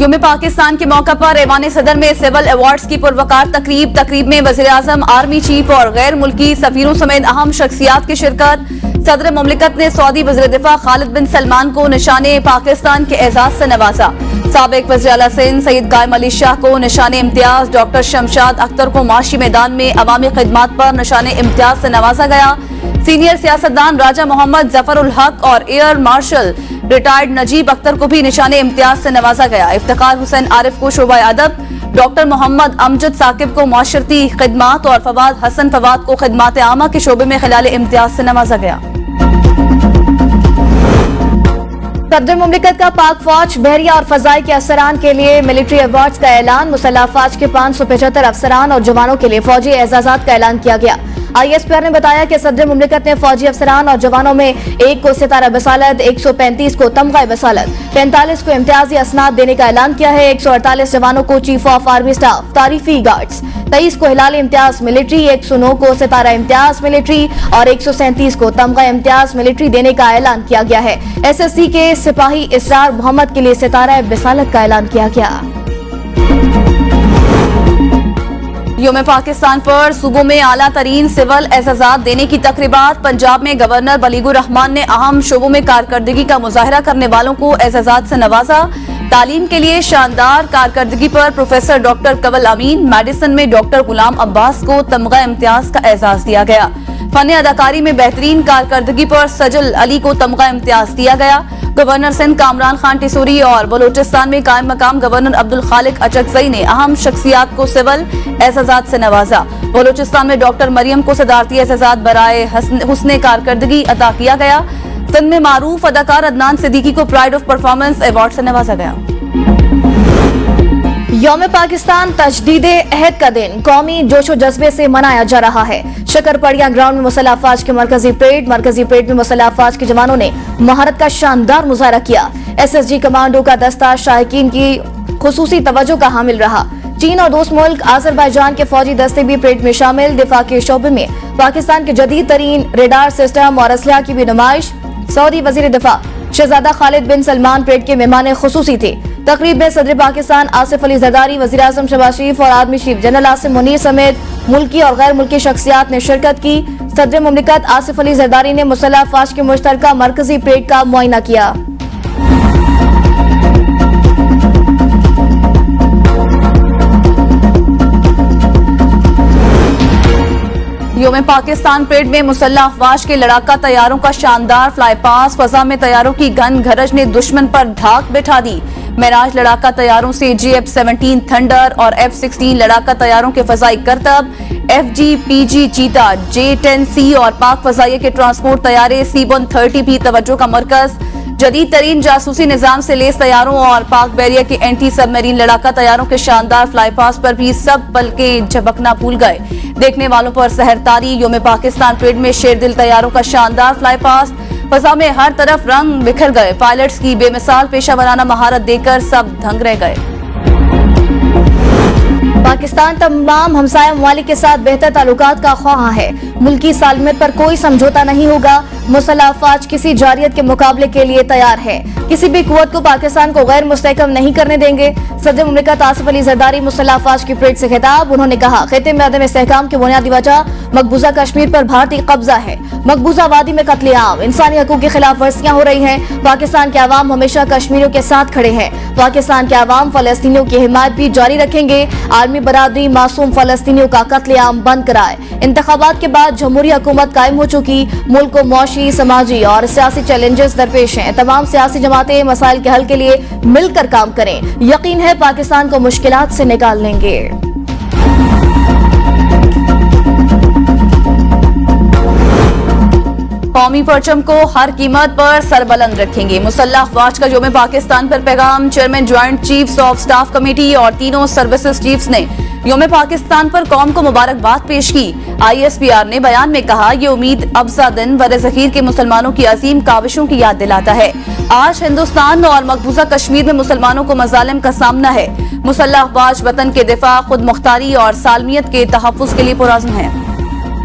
یوم پاکستان کے موقع پر ایوان صدر میں سول ایوارڈز کی پروقار تقریب میں وزیر اعظم، آرمی چیف اور غیر ملکی سفیروں سمیت اہم شخصیات کی شرکت۔ صدر مملکت نے سعودی وزیر دفاع خالد بن سلمان کو نشان پاکستان کے اعزاز سے نوازا۔ سابق وزیر اعلیٰ سندھ سید قائم علی شاہ کو نشان امتیاز، ڈاکٹر شمشاد اختر کو معاشی میدان میں عوامی خدمات پر نشان امتیاز سے نوازا گیا۔ سینئر سیاستدان راجہ محمد ظفر الحق اور ایئر مارشل ریٹائرڈ نجیب اختر کو بھی نشان امتیاز سے نوازا گیا۔ افتخار حسین عارف کو شعبہ ادب، ڈاکٹر محمد امجد ثاقب کو معاشرتی خدمات اور فواد حسن فواد کو خدمات عامہ کے شعبے میں خلال امتیاز سے نوازا گیا۔ صدر مملکت کا پاک فوج، بحریہ اور فضائی کے افسران کے لیے ملٹری ایوارڈز کا اعلان۔ مسلح افواج کے 575 افسران اور جوانوں کے لیے فوجی اعزازات کا اعلان کیا گیا۔ ISPR نے بتایا کہ صدر مملکت نے فوجی افسران اور جوانوں میں 1 کو ستارہ بصالت، 135 کو تمغہ بصالت، 45 کو امتیازی اسناد دینے کا اعلان کیا ہے۔ 148 جوانوں کو چیف آف آرمی سٹاف تعریفی گارڈز، 23 کو ہلال امتیاز ملٹری، 109 کو ستارہ امتیاز ملٹری اور 137 کو تمغہ امتیاز ملٹری دینے کا اعلان کیا گیا ہے۔ SSC کے سپاہی اسرار محمد کے لیے ستارہ بصالت کا اعلان کیا گیا۔ یوم پاکستان پر صوبوں میں اعلیٰ ترین سول اعزازات دینے کی تقریبات۔ پنجاب میں گورنر بلیغ الرحمان نے اہم شعبوں میں کارکردگی کا مظاہرہ کرنے والوں کو اعزازات سے نوازا۔ تعلیم کے لیے شاندار کارکردگی پر پروفیسر ڈاکٹر کنول امین، میڈیسن میں ڈاکٹر غلام عباس کو تمغہ امتیاز کا اعزاز دیا گیا۔ فن اداکاری میں بہترین کارکردگی پر سجل علی کو تمغہ امتیاز دیا گیا۔ گورنر سندھ کامران خان ٹیسوری اور بلوچستان میں قائم مقام گورنر عبدالخالق اچکزئی نے اہم شخصیات کو سول اعزازات سے نوازا۔ بلوچستان میں ڈاکٹر مریم کو صدارتی اعزازات برائے حسن کارکردگی عطا کیا گیا۔ سندھ میں معروف اداکار عدنان صدیقی کو پرائڈ آف پرفارمنس ایوارڈ سے نوازا گیا۔ یوم پاکستان تجدید عہد کا دن قومی جوش و جذبے سے منایا جا رہا ہے۔ شکرپڑیا گراؤنڈ میں مسلح افواج کے مرکزی پریڈ میں مسلح افواج کے جوانوں نے مہارت کا شاندار مظاہرہ کیا۔ SSG کمانڈو کا دستہ شائقین کی خصوصی توجہ کا حامل رہا۔ چین اور دوست ملک آذربائیجان کے فوجی دستے بھی پریڈ میں شامل۔ دفاع کے شعبے میں پاکستان کے جدید ترین ریڈار سسٹم اور اسلحہ کی بھی نمائش۔ سعودی وزیر دفاع شہزادہ خالد بن سلمان پریڈ کے مہمان خصوصی تھے۔ تقریب میں صدر پاکستان آصف علی زرداری، وزیر اعظم شہباز شریف اور army chief general Asim Munir سمیت ملکی اور غیر ملکی شخصیات نے شرکت کی۔ صدر مملکت آصف علی زرداری نے مسلح افواج کے مشترکہ مرکزی پریڈ کا معائنہ کیا۔ یوم پاکستان پریڈ میں مسلح افواج کے لڑاکا طیاروں کا شاندار فلائی پاس۔ فضا میں طیاروں کی گن گھرج نے دشمن پر دھاک بٹھا دی۔ معراج لڑاکا طیاروں سے GF-17 تھنڈر اور F-16 لڑاکا طیاروں کے فضائی کرتب، FGPG چیتا، J-10C اور پاک فضائیہ کے ٹرانسپورٹ طیارے C-130 بھی توجہ کا مرکز۔ جدید ترین جاسوسی نظام سے لیس طیاروں اور پاک بحریہ کے اینٹی سب میرین لڑاکا طیاروں کے شاندار فلائی پاس پر بھی سب پلکیں جھپکنا بھول گئے۔ دیکھنے والوں پر سحر تاری۔ یوم پاکستان پریڈ میں شیر دل طیاروں کا شاندار فلائی پاس۔ فضا میں ہر طرف رنگ بکھر گئے۔ پائلٹس کی بے مثال پیشہ ورانہ مہارت دیکھ کر سب دھنگ رہ گئے۔ پاکستان تمام ہمسایہ ممالک کے ساتھ بہتر تعلقات کا خواہاں ہے۔ ملکی سالمیت پر کوئی سمجھوتا نہیں ہوگا۔ مسلح افواج کسی جارحیت کے مقابلے کے لیے تیار ہے۔ کسی بھی قوت کو پاکستان کو غیر مستحکم نہیں کرنے دیں گے۔ صدر مملکت آصف علی زرداری مسلح افواج کی پریڈ سے خطاب۔ انہوں نے کہا، خطے میں عدم استحکام کی بنیادی وجہ مقبوضہ کشمیر پر بھارتی قبضہ ہے۔ مقبوضہ وادی میں قتل عام، انسانی حقوق کی خلاف ورزیاں ہو رہی ہیں۔ پاکستان کے عوام ہمیشہ کشمیریوں کے ساتھ کھڑے ہیں۔ پاکستان کے عوام فلسطینیوں کی حمایت بھی جاری رکھیں گے۔ عالمی برادری معصوم فلسطینیوں کا قتل عام بند کرائے۔ انتخابات کے بعد جمہوری حکومت قائم ہو چکی۔ ملک کو معاشی، سماجی اور سیاسی چیلنجز درپیش ہیں۔ تمام سیاسی جماعتیں مسائل کے حل کے لیے مل کر کام کریں۔ یقین ہے پاکستان کو مشکلات سے نکال لیں گے۔ قومی پرچم کو ہر قیمت پر سربلند رکھیں گے۔ مسلح افواج کا یوم پاکستان پر پیغام۔ Chairman joint chiefs of staff committee اور تینوں سروسز چیفز نے یوم پاکستان پر قوم کو مبارکباد پیش کی۔ ISPR نے بیان میں کہا، یہ امید افزا دن برصغیر کے مسلمانوں کی عظیم کاوشوں کی یاد دلاتا ہے۔ آج ہندوستان اور مقبوضہ کشمیر میں مسلمانوں کو مظالم کا سامنا ہے۔ مسلح افواج وطن کے دفاع، خود مختاری اور سالمیت کے تحفظ کے لیے پرعزم ہیں۔